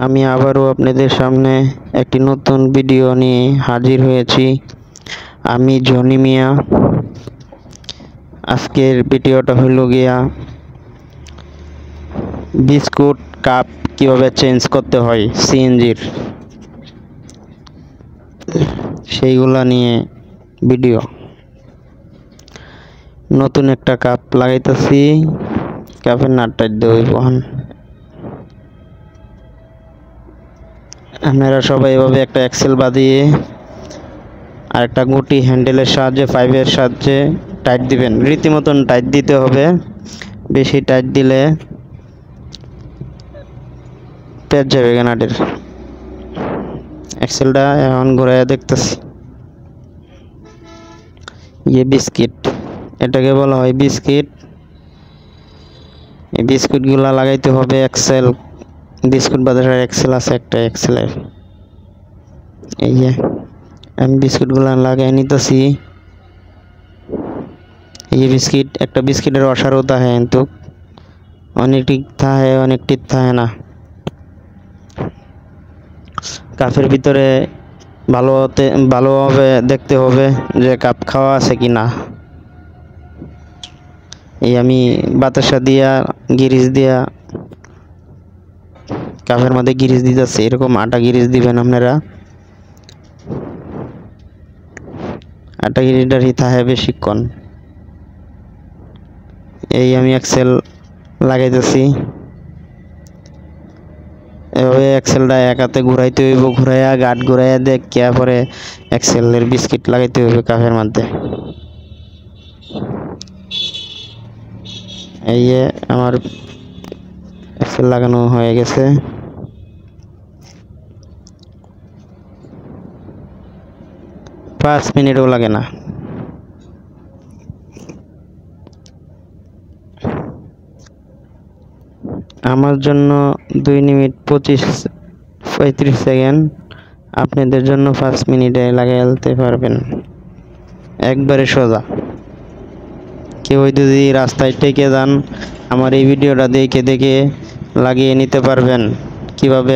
আমি আবারও আপনাদের সামনে একটি নতুন ভিডিও নিয়ে হাজির হয়েছি। আমি জনি মিয়া। আজকের ভিডিওটা হলো গিয়া বিস্কুট কাপ কিভাবে চেঞ্জ করতে হয় সিএনজির, সেইগুলা নিয়ে ভিডিও। নতুন একটা কাপ লাগাইতেছি, কাপের নাটটা দেব। আপনারা সবাই এভাবে একটা এক্সেল বাঁধিয়ে আর একটা গুটি হ্যান্ডেলের সাহায্যে পাইপের সাহায্যে টাইট দিবেন। রীতিমতন টাইট দিতে হবে, বেশি টাইট দিলে পেঁচ যাবে নাটের। এক্সেলটা এখন ঘুরাইয়া দেখতেছি। বিস্কিট, এটাকে বলা হয় বিস্কিট। এই বিস্কুটগুলা লাগাইতে হবে এক্সেল। বিস্কুট বাজারের এক্সেল আছে একটা এক্সেলের। এই যে আমি বিস্কুটগুলা লাগাই নিতেছি। এই যে বিস্কিট, একটা বিস্কিটের অসারও থাকে, কিন্তু অনেকটি থাকে অনেকটি থাকে না। কাপের ভিতরে ভালোভাবে দেখতে হবে যে কাপ খাওয়া আছে কি না। এই আমি বাতাসা দিয়া গিরিজ দিয়া কাপের মধ্যে গিরিজ দিতেছি। এরকম আটা গিরিজ দিবেন আপনারা। আটা গিরিজটা থাকে বেশিক্ষণ। এই আমি এক্সেল লাগাইতেছি। এভাবে এক্সেলটা এক হাতে ঘুরাইতে হইব, ঘুরাইয়া গাঁট ঘুরাইয়া দেখিয়া পরে এক্সেলের বিস্কিট লাগাইতে হইবে কাপের মধ্যে। এই যে আমার এক্সেল লাগানো হয়ে গেছে। পাঁচ মিনিটও লাগে না। আমার জন্য 2 মিনিট 35 সেকেন্ড, আপনাদের জন্য 5 মিনিটে লাগিয়ে ফেলতে পারবেন। একবারে সোজা। কেউ যদি রাস্তায় টেকে যান, আমার এই ভিডিওটা দেখে লাগিয়ে নিতে পারবেন কিভাবে